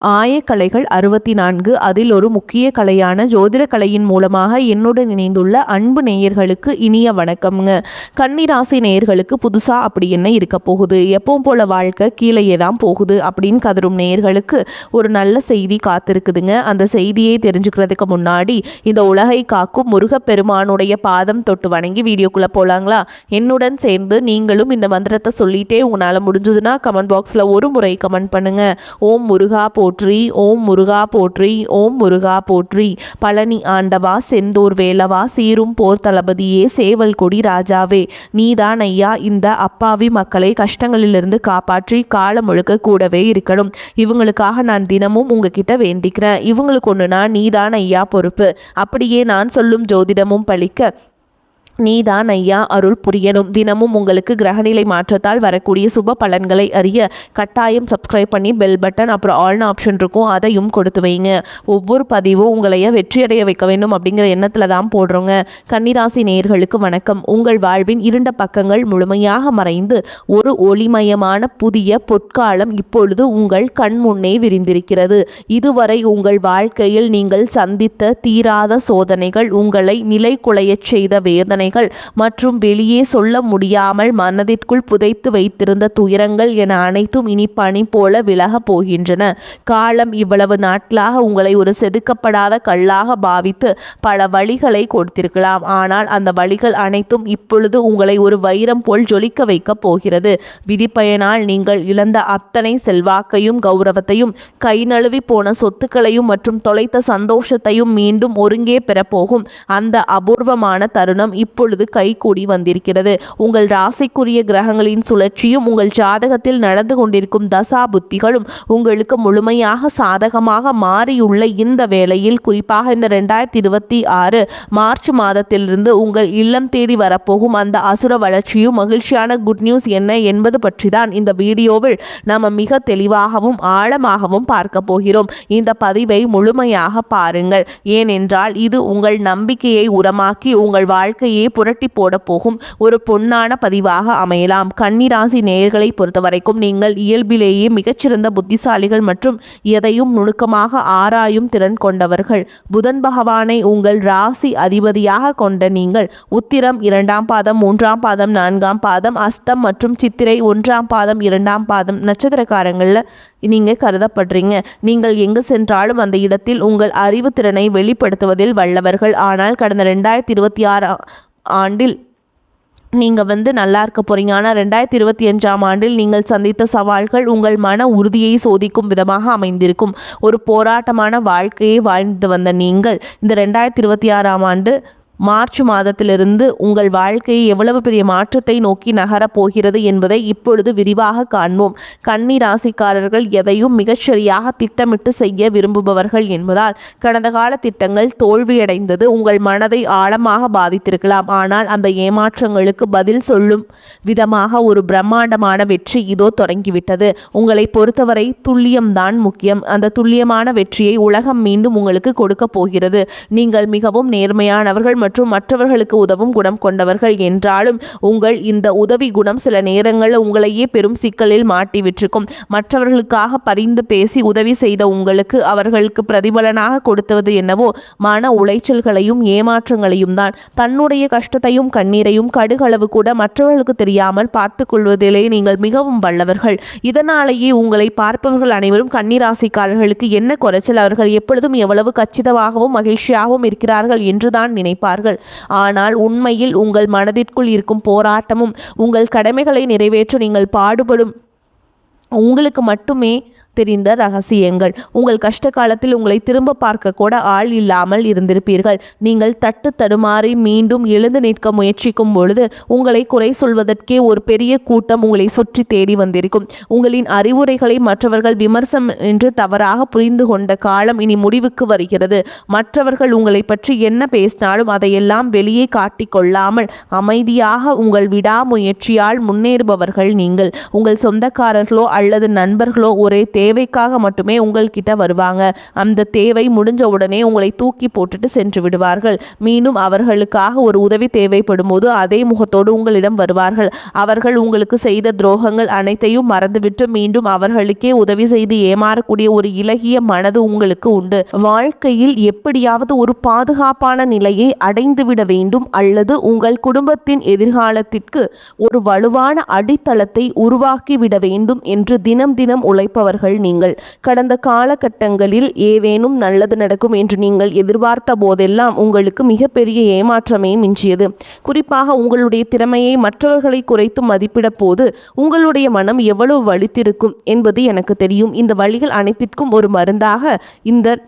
ஆயக்கலைகள் 64 அதில் ஒரு முக்கிய கலையான ஜோதிட கலையின் மூலமாக என்னுடன் இணைந்துள்ள அன்பு நேயர்களுக்கு இனிய வணக்கம்ங்க. கன்னிராசி நேயர்களுக்கு புதுசா அப்படி என்ன இருக்க போகுது, எப்பவும் போல வாழ்க்கை கீழேயே தான் போகுது அப்படின்னு கதரும் நேயர்களுக்கு ஒரு நல்ல செய்தி காத்திருக்குதுங்க. அந்த செய்தியை தெரிஞ்சுக்கிறதுக்கு முன்னாடி இந்த உலகை காக்கும் முருகப்பெருமானுடைய பாதம் தொட்டு வணங்கி வீடியோக்குள்ள போலாங்களா? என்னுடன் சேர்ந்து நீங்களும் இந்த மந்திரத்தை சொல்லிட்டே உங்களால் முடிஞ்சதுன்னா கமெண்ட் பாக்ஸில் ஒரு முறை கமெண்ட் பண்ணுங்க. ஓம் முருகா போற்றி, ஓம் முருகா போற்றி, ஓம் முருகா போற்றி. பழனி ஆண்டவா, செந்தூர் வேலவா, சீரும் போர் தளபதியே, சேவல் கொடி ராஜாவே, நீதான் ஐயா இந்த அப்பாவி மக்களை கஷ்டங்களிலிருந்து காப்பாற்றி காலம் முழுக்க கூடவே இருக்கணும். இவங்களுக்காக நான் தினமும் உங்ககிட்ட வேண்டிக்கிறேன். இவங்களுக்கு ஒன்றுனா நீதான் ஐயா பொறுப்பு. அப்படியே நான் சொல்லும் ஜோதிடமும் பழிக்க நீதான் ஐயா அருள் புரியணும். தினமும் உங்களுக்கு கிரகநிலை மாற்றத்தால் வரக்கூடிய சுப பலன்களை அறிய கட்டாயம் சப்ஸ்கிரைப் பண்ணி பெல் பட்டன் அப்புறம் ஆல்னு ஆப்ஷன் இருக்கும், அதையும் கொடுத்து வைங்க. ஒவ்வொரு பதிவும் உங்களைய வெற்றியடைய வைக்க வேண்டும் அப்படிங்கிற எண்ணத்தில் தான் போடுறோங்க. கன்னிராசி நேயர்களுக்கு வணக்கம். உங்கள் வாழ்வின் இருண்ட பக்கங்கள் முழுமையாக மறைந்து ஒரு ஒளிமயமான புதிய பொற்காலம் இப்பொழுது உங்கள் கண் முன்னே விரிந்திருக்கிறது. இதுவரை உங்கள் வாழ்க்கையில் நீங்கள் சந்தித்த தீராத சோதனைகள், உங்களை நிலை குலையச் செய்த வேதனை மற்றும் வெளியே சொல்ல முடியாமல் மனதிற்குள் புதைத்து வைத்திருந்த துயரங்கள் என அனைத்தும் இனி பனி போல விலக போகின்றன. காலம் இவ்வளவு நாட்களாக உங்களை ஒரு செதுக்கப்படாத கல்லாக பாவித்து பல வழிகளை கொடுத்திருக்கலாம். ஆனால் அந்த வழிகள் அனைத்தும் இப்பொழுது உங்களை ஒரு வைரம் போல் ஜொலிக்க வைக்க போகிறது. விதிப்பயனால் நீங்கள் இழந்த அத்தனை செல்வாக்கையும் கௌரவத்தையும், கை நழுவி போன சொத்துக்களையும் மற்றும் தொலைத்த சந்தோஷத்தையும் மீண்டும் ஒருங்கே பெறப்போகும் அந்த அபூர்வமான தருணம் இப்பொழுது கைகூடி வந்திருக்கிறது. உங்கள் ராசிக்குரிய கிரகங்களின் சுழற்சியும் உங்கள் ஜாதகத்தில் நடந்து கொண்டிருக்கும் தசா புத்திகளும் உங்களுக்கு முழுமையாக சாதகமாக மாறியுள்ள இந்த வேளையில், குறிப்பாக இந்த 2026 மார்ச் மாதத்திலிருந்து உங்கள் இல்லம் தேடி வரப்போகும் அந்த அசுர வளர்ச்சியும் மகிழ்ச்சியான குட் நியூஸ் என்ன என்பது பற்றி தான் இந்த வீடியோவில் நாம் மிக தெளிவாகவும் ஆழமாகவும் பார்க்க போகிறோம். இந்த பதிவை முழுமையாக பாருங்கள். ஏனென்றால் இது உங்கள் நம்பிக்கையை உரமாக்கி உங்கள் வாழ்க்கையை புரட்டி போட போகும் ஒரு பொன்னான பதிவாக அமையலாம். கன்னிராசி நேயர்களை பொறுத்தவரைக்கும் நீங்கள் இயல்பிலேயே மிகச்சிறந்த புத்திசாலிகள் மற்றும் எதையும் நுணுக்கமாக ஆராயும் திறன் கொண்டவர்கள். புதன் பகவானை உங்கள் ராசி அதிபதியாக கொண்ட நீங்கள் உத்திரம் 2ஆம் பாதம், 3ஆம் பாதம், 4ஆம் பாதம், அஸ்தம் மற்றும் சித்திரை 1ஆம் பாதம், 2ஆம் பாதம் நட்சத்திரக்காரங்களில் நீங்கள் கருதப்படுறீங்க. நீங்கள் எங்கு சென்றாலும் அந்த இடத்தில் உங்கள் அறிவு திறனை வெளிப்படுத்துவதில் வல்லவர்கள். ஆனால் கடந்த 2026 ஆண்டில் நீங்கள் நல்லா இருக்க போகிறீங்க. ஆனால் 2025ஆம் ஆண்டில் நீங்கள் சந்தித்த சவால்கள் உங்கள் மன உறுதியை சோதிக்கும் விதமாக அமைந்திருக்கும். ஒரு போராட்டமான வாழ்க்கையை வாழ்ந்து வந்த நீங்கள் இந்த 2026ஆம் ஆண்டு மார்ச் மாதத்திலிருந்து உங்கள் வாழ்க்கையை எவ்வளவு பெரிய மாற்றத்தை நோக்கி நகரப் போகிறது என்பதை இப்பொழுது விரிவாக காண்போம். கன்னி ராசிக்காரர்கள் எதையும் மிகச்சரியாக திட்டமிட்டு செய்ய விரும்புபவர்கள் என்பதால் கடந்த கால திட்டங்கள் தோல்வியடைந்தது உங்கள் மனதை ஆழமாக பாதித்திருக்கலாம். ஆனால் அந்த ஏமாற்றங்களுக்கு பதில் சொல்லும் விதமாக ஒரு பிரம்மாண்டமான வெற்றி இதோ தொடங்கிவிட்டது. உங்களை பொறுத்தவரை துல்லியம்தான் முக்கியம். அந்த துல்லியமான வெற்றியை உலகம் மீண்டும் உங்களுக்கு கொடுக்க போகிறது. நீங்கள் மிகவும் நேர்மையானவர்கள் மற்றும் மற்றவர்களுக்கு உதவும் குணம் கொண்டவர்கள் என்றாலும் உங்கள் இந்த உதவி குணம் சில நேரங்களில் உங்களையே பெரும் சிக்கலில் மாட்டி விட்டிருக்கும். மற்றவர்களுக்காக பரிந்து பேசி உதவி செய்த உங்களுக்கு அவர்களுக்கு பிரதிபலனாக கொடுத்தது என்னவோ மன உளைச்சல்களையும் ஏமாற்றங்களையும் தான். தன்னுடைய கஷ்டத்தையும் கண்ணீரையும் கடுகளவு கூட மற்றவர்களுக்கு தெரியாமல் பார்த்து கொள்வதிலே நீங்கள் மிகவும் வல்லவர்கள். இதனாலேயே உங்களை பார்ப்பவர்கள் அனைவரும் கன்னிராசிக்காரர்களுக்கு என்ன குறைச்சல், அவர்கள் எப்பொழுதும் எவ்வளவு கச்சிதமாகவும் மகிழ்ச்சியாகவும் இருக்கிறார்கள் என்றுதான் நினைப்பார்கள். ஆனால் உண்மையில் உங்கள் மனதிற்குள் இருக்கும் போராட்டமும் உங்கள் கடமைகளை நிறைவேற்ற நீங்கள் பாடுபடும் உங்களுக்கு மட்டுமே தெரிந்த ரகசியங்கள். உங்கள் கஷ்ட காலத்தில் உங்களை திரும்ப பார்க்க கூட ஆள் இல்லாமல் இருந்திருப்பீர்கள். நீங்கள் தட்டு தடுமாறி மீண்டும் எழுந்து நிற்க முயற்சிக்கும் பொழுது உங்களை குறை சொல்வதற்கே ஒரு பெரிய கூட்டம் உங்களை சுற்றி தேடி வந்திருக்கும். உங்களின் அறிவுரைகளை மற்றவர்கள் விமர்சனம் என்று தவறாக புரிந்து கொண்ட காலம் இனி முடிவுக்கு வருகிறது. மற்றவர்கள் உங்களை பற்றி என்ன பேசினாலும் அதையெல்லாம் வெளியே காட்டிக்கொள்ளாமல் அமைதியாக உங்கள் விடாமுயற்சியால் முன்னேறுபவர்கள் நீங்கள். உங்கள் சொந்தக்காரர்களோ அல்லது நண்பர்களோ ஒரே தேவைக்காக மட்டுமே உங்கள்கிட்ட வருவாங்க. அந்த தேவை முடிஞ்ச உடனே உங்களை தூக்கி போட்டுட்டு சென்று விடுவார்கள். மீண்டும் அவர்களுக்காக ஒரு உதவி தேவைப்படும் போது அதே முகத்தோடு உங்களிடம் வருவார்கள். அவர்கள் உங்களுக்கு செய்த துரோகங்கள் அனைத்தையும் மறந்துவிட்டு மீண்டும் அவர்களுக்கே உதவி செய்து ஏமாறக்கூடிய ஒரு இலகிய மனது உங்களுக்கு உண்டு. வாழ்க்கையில் எப்படியாவது ஒரு பாதுகாப்பான நிலையை அடைந்துவிட வேண்டும் அல்லது உங்கள் குடும்பத்தின் எதிர்காலத்திற்கு ஒரு வலுவான அடித்தளத்தை உருவாக்கிவிட வேண்டும் என்று தினம் தினம் உழைப்பவர்கள் நீங்கள். கடந்த காலகட்டங்களில் ஏதேனும் நல்லது நடக்கும் என்று நீங்கள் எதிர்பார்த்த போதெல்லாம் உங்களுக்கு மிகப்பெரிய ஏமாற்றமே மிஞ்சியது. குறிப்பாக உங்களுடைய திறமையை மற்றவர்களை குறைத்து மதிப்பிட போது உங்களுடைய மனம் எவ்வளவு வலித்திருக்கும் என்பது எனக்கு தெரியும். இந்த வழிகள் அனைத்திற்கும் ஒரு மருந்தாக இந்த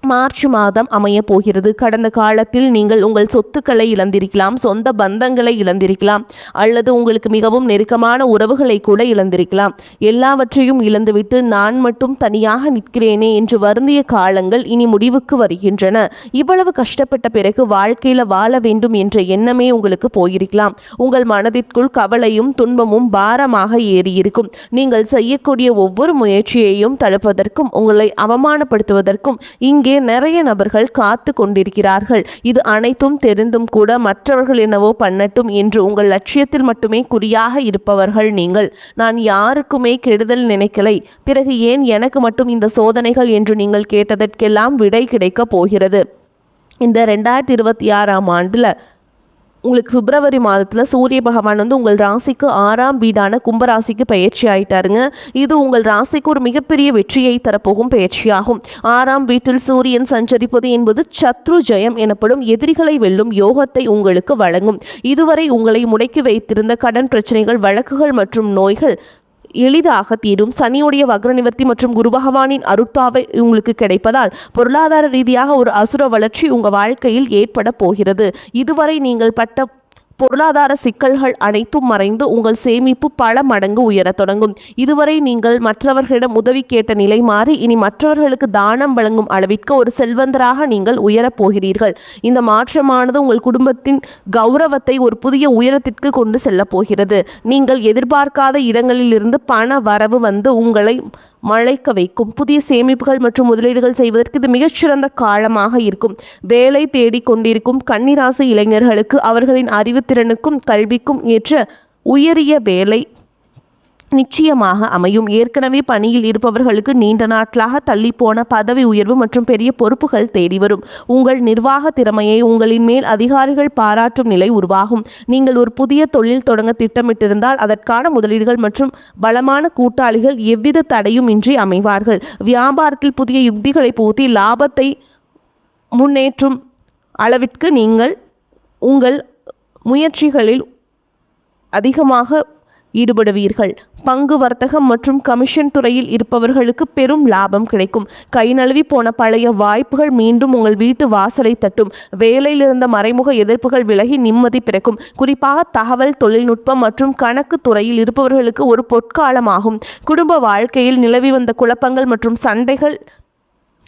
மார்ச் மாதம் அமைய போகிறது. கடந்த காலத்தில் நீங்கள் உங்கள் சொத்துக்களை இழந்திருக்கலாம், சொந்த பந்தங்களை இழந்திருக்கலாம், அல்லது உங்களுக்கு மிகவும் நெருக்கமான உறவுகளை கூட இழந்திருக்கலாம். எல்லாவற்றையும் இழந்துவிட்டு நான் மட்டும் தனியாக நிற்கிறேனே என்று வருந்திய காலங்கள் இனி முடிவுக்கு வருகின்றன. இவ்வளவு கஷ்டப்பட்ட பிறகு வாழ்க்கையில் வாழ வேண்டும் என்ற எண்ணமே உங்களுக்கு போயிருக்கலாம். உங்கள் மனதிற்குள் கவலையும் துன்பமும் பாரமாக ஏறியிருக்கும். நீங்கள் செய்யக்கூடிய ஒவ்வொரு முயற்சியையும் தடுப்பதற்கும் உங்களை அவமானப்படுத்துவதற்கும் இங்கே நிறைய நபர்கள் காத்து கொண்டிருக்கிறார்கள். இது அனைத்தும் தெரிந்தும் கூட மற்றவர்கள் என்னவோ பண்ணட்டும் என்று உங்கள் லட்சியத்தில் மட்டுமே குறியாக இருப்பவர்கள் நீங்கள். நான் யாருக்குமே கெடுதல் நினைக்கலை, பிறகு ஏன் எனக்கு மட்டும் இந்த சோதனைகள் என்று நீங்கள் கேட்டதற்கெல்லாம் விடை கிடைக்க போகிறது. இந்த 2026ஆம் ஆண்டில் உங்களுக்கு பிப்ரவரி மாதத்தில் சூரிய பகவான் உங்கள் ராசிக்கு 6ஆம் வீடான கும்பராசிக்கு பயிற்சி ஆயிட்டாருங்க. இது உங்கள் ராசிக்கு ஒரு மிகப்பெரிய வெற்றியை தரப்போகும் பயிற்சியாகும். 6ஆம் வீட்டில் சூரியன் சஞ்சரிப்பது என்பது சத்ரு ஜெயம் எனப்படும் எதிரிகளை வெல்லும் யோகத்தை உங்களுக்கு வழங்கும். இதுவரை உங்களை முடக்கி வைத்திருந்த கடன் பிரச்சனைகள், வழக்குகள் மற்றும் நோய்கள் எளிதாக தீரும். சனியுடைய வக்ர நிவர்த்தி மற்றும் குரு பகவானின் அருட்பாவை உங்களுக்கு கிடைப்பதால் பொருளாதார ரீதியாக ஒரு அசுர வளர்ச்சி உங்கள் வாழ்க்கையில் ஏற்பட போகிறது. இதுவரை நீங்கள் பட்ட பொருளாதார சிக்கல்கள் அனைத்தும் மறைந்து உங்கள் சேமிப்பு பல மடங்கு உயரத் தொடங்கும். இதுவரை நீங்கள் மற்றவர்களிடம் உதவி கேட்ட நிலை மாறி இனி மற்றவர்களுக்கு தானம் வழங்கும் அளவிற்கு ஒரு செல்வந்தராக நீங்கள் உயரப் போகிறீர்கள். இந்த மாற்றமானது உங்கள் குடும்பத்தின் கௌரவத்தை ஒரு புதிய உயரத்திற்கு கொண்டு செல்ல போகிறது. நீங்கள் எதிர்பார்க்காத இடங்களிலிருந்து பண வரவு உங்களை மழைக்க வைக்கும். புதிய சேமிப்புகள் மற்றும் முதலீடுகள் செய்வதற்கு இது மிகச்சிறந்த காலமாக இருக்கும். வேலை தேடிக் கொண்டிருக்கும் கன்னிராசி இளைஞர்களுக்கு அவர்களின் அறிவுத்திறனுக்கும் கல்விக்கும் ஏற்ற உயரிய வேலை நிச்சயமாக அமையும். ஏற்கனவே பணியில் இருப்பவர்களுக்கு நீண்ட நாட்களாக தள்ளிப்போன பதவி உயர்வு மற்றும் பெரிய பொறுப்புகள் தேடி வரும். உங்கள் நிர்வாக திறமையை உங்களின் மேல் அதிகாரிகள் பாராட்டும் நிலை உருவாகும். நீங்கள் ஒரு புதிய தொழில் தொடங்க திட்டமிட்டிருந்தால் அதற்கான முதலீடுகள் மற்றும் பலமான கூட்டாளிகள் எவ்வித தடையும் இன்றி அமைவார்கள். வியாபாரத்தில் புதிய யுக்திகளை புகுத்தி லாபத்தை முன்னேற்றும் அளவிற்கு நீங்கள் உங்கள் முயற்சிகளில் அதிகமாக ஈடுபடுவீர்கள். பங்கு வர்த்தகம் மற்றும் கமிஷன் துறையில் இருப்பவர்களுக்கு பெரும் லாபம் கிடைக்கும். கை நழுவி போன பழைய வாய்ப்புகள் மீண்டும் உங்கள் வீட்டு வாசலை தட்டும். வேலையில் இருந்த மறைமுக எதிர்ப்புகள் விலகி நிம்மதி பிறக்கும். குறிப்பாக தகவல் தொழில்நுட்பம் மற்றும் கணக்கு துறையில் இருப்பவர்களுக்கு ஒரு பொற்காலமாகும். குடும்ப வாழ்க்கையில் நிலவி வந்த குழப்பங்கள் மற்றும் சண்டைகள்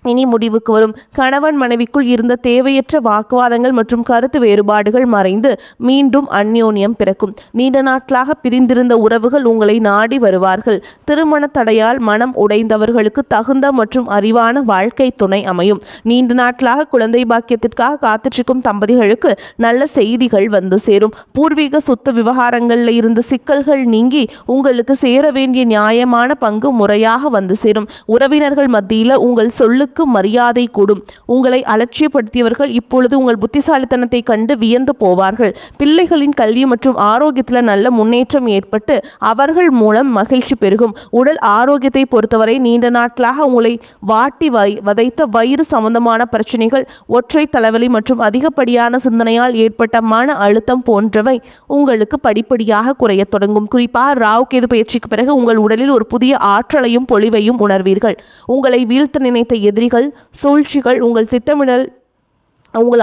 இனி முடிவுக்கு வரும். கணவன் மனைவிக்குள் இருந்த தேவையற்ற வாக்குவாதங்கள் மற்றும் கருத்து வேறுபாடுகள் மறைந்து மீண்டும் அந்யோன்யம் பிறக்கும். நீண்ட நாட்களாக பிரிந்திருந்த உறவுகள் உங்களை நாடி வருவார்கள். திருமண தடையால் மனம் உடைந்தவர்களுக்கு தகுந்த மற்றும் அறிவான வாழ்க்கை துணை அமையும். நீண்ட நாட்களாக குழந்தை பாக்கியத்திற்காக காத்திருக்கும் தம்பதிகளுக்கு நல்ல செய்திகள் சேரும். பூர்வீக சொத்து விவகாரங்களில் இருந்த சிக்கல்கள் நீங்கி உங்களுக்கு சேர வேண்டிய நியாயமான பங்கு முறையாக சேரும். உறவினர்கள் மத்தியில் உங்கள் சொல்லு மரியாதை கூடும். உங்களை அலட்சியப்படுத்தியவர்கள் இப்பொழுது உங்கள் புத்திசாலித்தனத்தை கண்டு வியந்து போவார்கள். பிள்ளைகளின் கல்வி மற்றும் ஆரோக்கியத்தில் நல்ல முன்னேற்றம் ஏற்பட்டு அவர்கள் மூலம் மகிழ்ச்சி பெருகும். உடல் ஆரோக்கியத்தை பொறுத்தவரை நீண்ட நாட்களாக உங்களை வாட்டி வதைத்த வயிறு சம்பந்தமான பிரச்சனைகள், ஒற்றை தலைவலி மற்றும் அதிகப்படியான சிந்தனையால் ஏற்பட்ட மன அழுத்தம் போன்றவை உங்களுக்கு படிப்படியாக குறைய தொடங்கும். குறிப்பாக ராகு கேது பயிற்சிக்கு பிறகு உங்கள் உடலில் ஒரு புதிய ஆற்றலையும் பொலிவையும் உணர்வீர்கள். உங்களை வீழ்த்த நினைத்த எதிரிகள், சூழ்ச்சிகள் உங்கள் திட்டமிடல்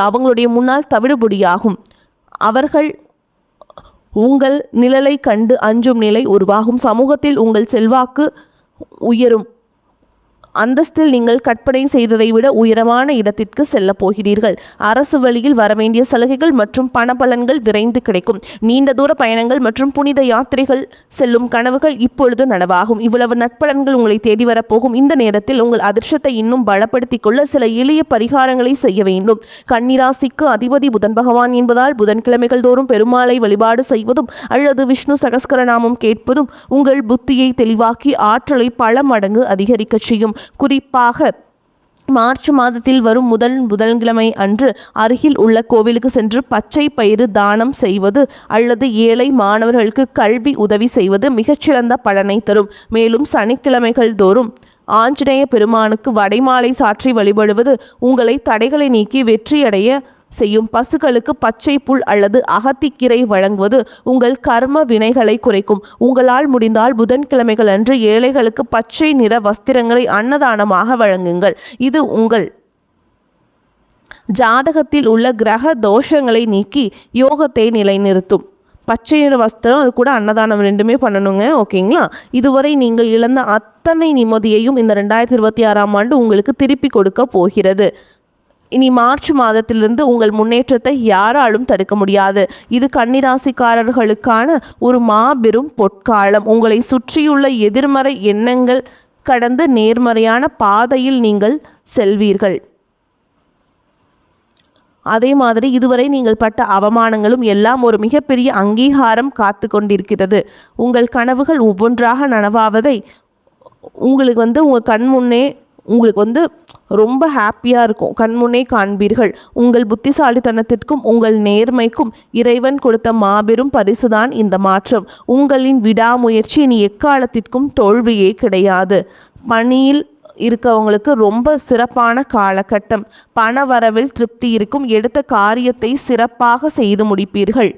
அவங்களுடைய முன்னால் தவிடுபொடியாகும். அவர்கள் உங்கள் நிழலை கண்டு அஞ்சும் நிலை உருவாகும். சமூகத்தில் உங்கள் செல்வாக்கு உயரும். அந்தஸ்தில் நீங்கள் கற்பனை செய்ததை விட உயரமான இடத்திற்கு செல்ல போகிறீர்கள். அரசு வழியில் வரவேண்டிய சலுகைகள் மற்றும் பணபலன்கள் விரைந்து கிடைக்கும். நீண்ட தூர பயணங்கள் மற்றும் புனித யாத்திரைகள் செல்லும் கனவுகள் இப்பொழுது நனவாகும். இவ்வளவு நற்பலன்கள் உங்களை தேடி வரப்போகும் இந்த நேரத்தில் உங்கள் அதிர்ஷ்டத்தை இன்னும் பலப்படுத்திக் கொள்ள சில எளிய பரிகாரங்களை செய்ய வேண்டும். கன்னிராசிக்கு அதிபதி புதன் பகவான் என்பதால் புதன்கிழமைகள் தோறும் பெருமாளை வழிபாடு செய்வதும் அல்லது விஷ்ணு சகஸ்கரநாமம் கேட்பதும் உங்கள் புத்தியை தெளிவாக்கி ஆற்றலை பல மடங்கு அதிகரிக்க செய்யும். குறிப்பாக மார்ச் மாதத்தில் வரும் புதன்கிழமை அன்று அருகில் உள்ள கோவிலுக்கு சென்று பச்சை பயிறு தானம் செய்வது அல்லது ஏழை மாணவர்களுக்கு கல்வி உதவி செய்வது மிகச்சிறந்த பலனை தரும். மேலும் சனிக்கிழமைகள் தோறும் ஆஞ்சநேய பெருமானுக்கு வடைமாலை சாற்றி வழிபடுவது உங்களை தடைகளை நீக்கி வெற்றியடைய செய்யும். பசுக்களுக்கு பச்சை புல் அல்லது அகத்திக்கீரை வழங்குவது உங்கள் கர்ம வினைகளை குறைக்கும். உங்களால் முடிந்தால் புதன்கிழமைகள் அன்று ஏழைகளுக்கு பச்சை நிற வஸ்திரங்களை அன்னதானமாக வழங்குங்கள். இது உங்கள் ஜாதகத்தில் உள்ள கிரக தோஷங்களை நீக்கி யோகத்தை நிலைநிறுத்தும். பச்சை நிற வஸ்திரம், அது கூட அன்னதானம் ரெண்டுமே பண்ணணுங்க. ஓகேங்களா? இதுவரை நீங்கள் இழந்த அத்தனை நிம்மதியையும் இந்த 2026ஆம் ஆண்டு உங்களுக்கு திருப்பி கொடுக்க போகிறது. இனி மார்ச் மாதத்திலிருந்து உங்கள் முன்னேற்றத்தை யாராலும் தடுக்க முடியாது. இது கன்னிராசிக்காரர்களுக்கான ஒரு மாபெரும் பொற்காலம். உங்களை சுற்றியுள்ள எதிர்மறை எண்ணங்கள் கடந்து நேர்மறையான பாதையில் நீங்கள் செல்வீர்கள். அதே மாதிரி இதுவரை நீங்கள் பட்ட அவமானங்களும் எல்லாம் ஒரு மிகப்பெரிய அங்கீகாரம் காத்து கொண்டிருக்கிறது. உங்கள் கனவுகள் ஒவ்வொன்றாக நனவாவதை உங்களுக்கு உங்கள் கண் முன்னே உங்களுக்கு ரொம்ப ஹாப்பியாக இருக்கும். கண்முன்னே காண்பீர்கள். உங்கள் புத்திசாலித்தனத்திற்கும் உங்கள் நேர்மைக்கும் இறைவன் கொடுத்த மாபெரும் பரிசுதான் இந்த மாற்றம். உங்களின் விடாமுயற்சி இனி எக்காலத்திற்கும் தோல்வியே கிடையாது. பணியில் இருக்கவங்களுக்கு ரொம்ப சிறப்பான காலகட்டம். பண வரவில் திருப்தி இருக்கும். எடுத்த காரியத்தை சிறப்பாக செய்து முடிப்பீர்கள்.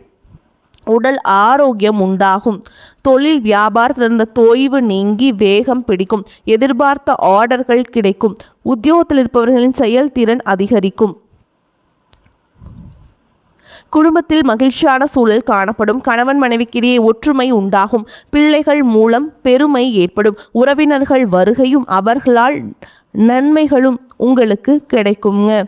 உடல் ஆரோக்கியம் உண்டாகும். தொழில் வியாபாரத்தில் இருந்த தொய்வு நீங்கி வேகம் பிடிக்கும். எதிர்பார்த்த ஆர்டர்கள் கிடைக்கும். உத்தியோகத்தில் இருப்பவர்களின் செயல்திறன் அதிகரிக்கும். குடும்பத்தில் மகிழ்ச்சியான சூழல் காணப்படும். கணவன் மனைவிக்கிடையே ஒற்றுமை உண்டாகும். பிள்ளைகள் மூலம் பெருமை ஏற்படும். உறவினர்கள் வருகையும் அவர்களால் நன்மைகளும் உங்களுக்கு கிடைக்குங்க.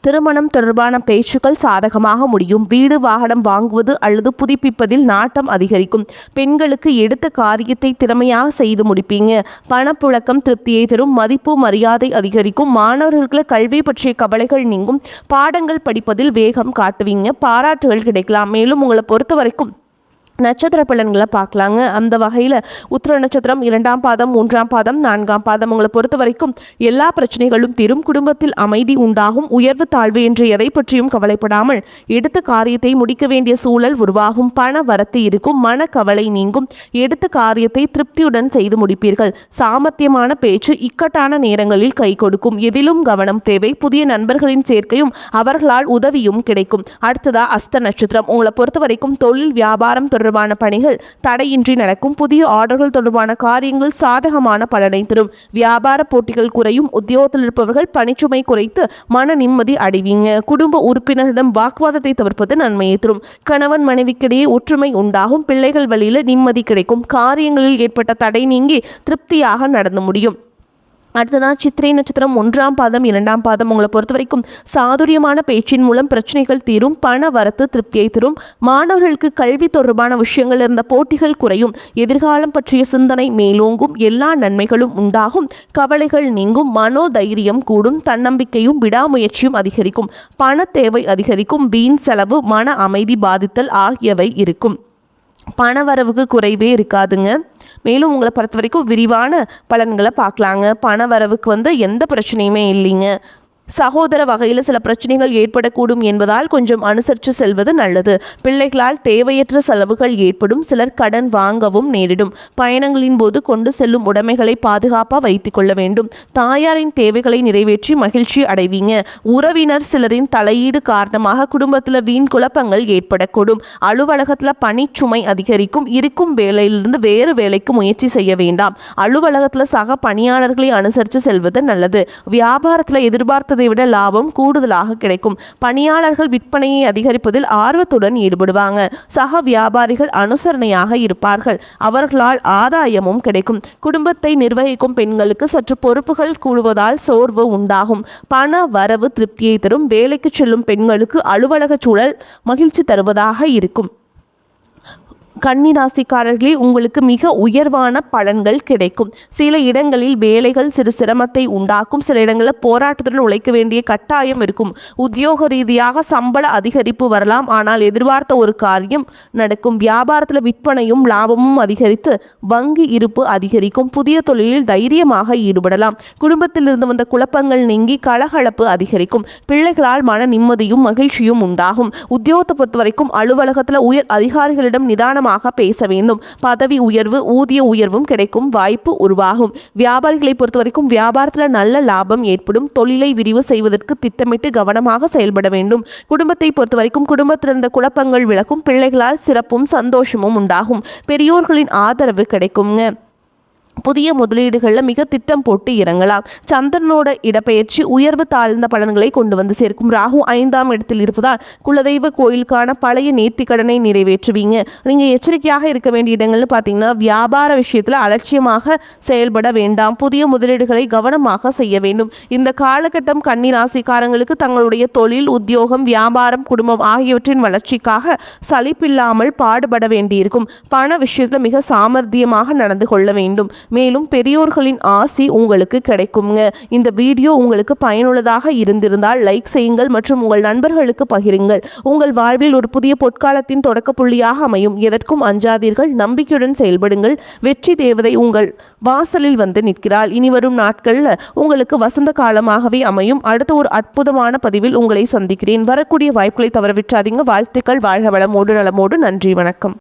திருமணம் தொடர்பான பேச்சுக்கள் சாதகமாக முடியும். வீடு வாகனம் வாங்குவது அல்லது புதுப்பிப்பதில் நாட்டம் அதிகரிக்கும். பெண்களுக்கு எடுத்த காரியத்தை திறமையாக செய்து முடிப்பீங்க. பணப்புழக்கம் திருப்தியை தரும். மதிப்பு மரியாதை அதிகரிக்கும். மாணவர்களுக்கு கல்வி பற்றிய கவலைகள் நீங்கும். பாடங்கள் படிப்பதில் வேகம் காட்டுவீங்க. பாராட்டுகள் கிடைக்கலாம். மேலும் உங்களை பொறுத்த வரைக்கும் நட்சத்திர பலன்களை பார்க்கலாங்க. அந்த வகையில் உத்திர நட்சத்திரம் 2ஆம் பாதம் 3ஆம் பாதம் 4ஆம் பாதம் உங்களை பொறுத்த வரைக்கும் எல்லா பிரச்சனைகளும் தீரும். குடும்பத்தில் அமைதி உண்டாகும். உயர்வு தாழ்வு என்று எதை பற்றியும் கவலைப்படாமல் எடுத்த காரியத்தை முடிக்க வேண்டிய சூழல் உருவாகும். பண வரத்து இருக்கும். மன கவலை நீங்கும். எடுத்த காரியத்தை திருப்தியுடன் செய்து முடிப்பீர்கள். சாமர்த்தியமான பேச்சு இக்கட்டான நேரங்களில் கை கொடுக்கும். எதிலும் கவனம் தேவை. புதிய நண்பர்களின் சேர்க்கையும் அவர்களால் உதவியும் கிடைக்கும். அடுத்ததா அஸ்த நட்சத்திரம் உங்களை பொறுத்த வரைக்கும் தொழில் வியாபாரம் தொடர்பான பணிகள் தடையின்றி நடக்கும். புதிய ஆர்டர்கள் தொடர்பான காரியங்கள் சாதகமான பலனை தரும். வியாபார போட்டிகள் குறையும். உத்தியோகத்தில் இருப்பவர்கள் பணிச்சுமை குறைத்து மன நிம்மதி அடைவீங்க. குடும்ப உறுப்பினரிடம் வாக்குவாதத்தை தவிர்ப்பது நன்மையை தரும். கணவன் மனைவிக்கிடையே ஒற்றுமை உண்டாகும். பிள்ளைகள் வழியில் நிம்மதி கிடைக்கும். காரியங்களில் ஏற்பட்ட தடை நீங்கி திருப்தியாக நடந்து முடியும். அடுத்ததான் சித்திரை நட்சத்திரம் 1ஆம் பாதம் 2ஆம் பாதம் உங்களை பொறுத்த வரைக்கும் சாதுரியமான பேச்சின் மூலம் பிரச்சனைகள் தீரும். பண வரத்து திருப்தியை தரும். மாணவர்களுக்கு கல்வி தொடர்பான விஷயங்கள் இருந்த போட்டிகள் குறையும். எதிர்காலம் பற்றிய சிந்தனை மேலோங்கும். எல்லா நன்மைகளும் உண்டாகும். கவலைகள் நீங்கும். மனோதைரியம் கூடும். தன்னம்பிக்கையும் விடாமுயற்சியும் அதிகரிக்கும். பண தேவை அதிகரிக்கும். வீண் செலவு, மன அமைதி பாதித்தல் ஆகியவை இருக்கும். பணவரவுக்கு குறைவே இருக்காதுங்க. மேலும் உங்களை பொறுத்த வரைக்கும் விரிவான பலன்களை பார்க்கலாங்க. பணவரவுக்கு எந்த பிரச்சனையுமே இல்லைங்க. சகோதர வகையில் சில பிரச்சனைகள் ஏற்படக்கூடும் என்பதால் கொஞ்சம் அனுசரித்து செல்வது நல்லது. பிள்ளைகளால் தேவையற்ற செலவுகள் ஏற்படும். சிலர் கடன் வாங்கவும் நேரிடும். பயணங்களின் போது கொண்டு செல்லும் உடைமைகளை பாதுகாப்பாக வைத்துக் கொள்ள வேண்டும். தாயாரின் தேவைகளை நிறைவேற்றி மகிழ்ச்சி அடைவீங்க. உறவினர் சிலரின் தலையீடு காரணமாக குடும்பத்தில் வீண் குழப்பங்கள் ஏற்படக்கூடும். அலுவலகத்தில் பணிச்சுமை அதிகரிக்கும். இருக்கும் வேலையிலிருந்து வேறு வேலைக்கு முயற்சி செய்ய வேண்டாம். அலுவலகத்தில் சக பணியாளர்களை அனுசரித்து செல்வது நல்லது. வியாபாரத்தில் எதிர்பார்த்த எதிர்பார்த்ததை விட லாபம் கூடுதலாக கிடைக்கும். பணியாளர்கள் விற்பனையை அதிகரிப்பதில் ஆர்வத்துடன் ஈடுபடுவாங்க. சக வியாபாரிகள் அனுசரணையாக இருப்பார்கள். அவர்களால் ஆதாயமும் கிடைக்கும். குடும்பத்தை நிர்வகிக்கும் பெண்களுக்கு சற்று பொறுப்புகள் கூடுவதால் சோர்வு உண்டாகும். பண வரவு திருப்தியை தரும். வேலைக்கு செல்லும் பெண்களுக்கு அலுவலக சூழல் மகிழ்ச்சி தருவதாக இருக்கும். கன்னிராசிக்காரர்களே, உங்களுக்கு மிக உயர்வான பலன்கள் கிடைக்கும். சில இடங்களில் வேலைகள் சிறு சிரமத்தை உண்டாக்கும். சில இடங்களில் போராட்டத்துடன் உழைக்க வேண்டிய கட்டாயம் இருக்கும். உத்தியோக ரீதியாக சம்பள அதிகரிப்பு வரலாம். ஆனால் எதிர்பார்த்த ஒரு காரியம் நடக்கும். வியாபாரத்தில் விற்பனையும் லாபமும் அதிகரித்து வங்கி இருப்பு அதிகரிக்கும். புதிய தொழிலில் தைரியமாக ஈடுபடலாம். குடும்பத்தில் இருந்து வந்த குழப்பங்கள் நீங்கி கலகலப்பு அதிகரிக்கும். பிள்ளைகளால் மன நிம்மதியும் மகிழ்ச்சியும் உண்டாகும். உத்தியோகத்தை பொறுத்தவரைக்கும் அலுவலகத்தில் உயர் அதிகாரிகளிடம் நிதானமாக பேச வேண்டும். பதவி உயர்வு, ஊதிய உயர்வும் கிடைக்கும் வாய்ப்பு உருவாகும். வியாபாரிகளை பொறுத்தவரைக்கும் வியாபாரத்தில் நல்ல லாபம் ஏற்படும். தொழிலை விரிவு செய்வதற்கு திட்டமிட்டு கவனமாக செயல்பட வேண்டும். குடும்பத்தை பொறுத்தவரைக்கும் குடும்பத்தில் இருந்த குழப்பங்கள் விலகும். பிள்ளைகளால் சிறப்பும் சந்தோஷமும் உண்டாகும். பெரியோர்களின் ஆதரவு கிடைக்குங்க. புதிய முதலீடுகளில் மிக திட்டம் போட்டு இறங்கலாம். சந்திரனோட இடப்பெயர்ச்சி உயர்வு தாழ்ந்த பலன்களை கொண்டு வந்து சேர்க்கும். ராகு 5ஆம் இடத்தில் இருப்பதால் குலதெய்வ கோயிலுக்கான பழைய நேர்த்திக்கடனை நிறைவேற்றுவீங்க. நீங்கள் எச்சரிக்கையாக இருக்க வேண்டிய இடங்கள்னு பார்த்தீங்கன்னா, வியாபார விஷயத்தில் அலட்சியமாக செயல்பட வேண்டாம். புதிய முதலீடுகளை கவனமாக செய்ய வேண்டும். இந்த காலகட்டம் கன்னி ராசிக்காரங்களுக்கு தங்களுடைய தொழில், உத்தியோகம், வியாபாரம், குடும்பம் ஆகியவற்றின் வளர்ச்சிக்காக சலிப்பில்லாமல் பாடுபட வேண்டியிருக்கும். பண விஷயத்தில் மிக சாமர்த்தியமாக நடந்து கொள்ள வேண்டும். மேலும் பெரியோர்களின் ஆசி உங்களுக்கு கிடைக்குங்க. இந்த வீடியோ உங்களுக்கு பயனுள்ளதாக இருந்திருந்தால் லைக் செய்யுங்கள் மற்றும் உங்கள் நண்பர்களுக்கு பகிருங்கள். உங்கள் வாழ்வில் ஒரு புதிய பொற்காலத்தின் தொடக்க புள்ளியாக அமையும். எதற்கும் அஞ்சாதீர்கள். நம்பிக்கையுடன் செயல்படுங்கள். வெற்றி தேவதை உங்கள் வாசலில் வந்து நிற்கிறாள். இனி வரும் நாட்களில் உங்களுக்கு வசந்த காலமாகவே அமையும். அடுத்த ஒரு அற்புதமான பதிவில் உங்களை சந்திக்கிறேன். வரக்கூடிய வாய்ப்புகளை தவறவிட்டாதீங்க. வாழ்த்துக்கள். வாழ்க வளமோடு நலமோடு. நன்றி, வணக்கம்.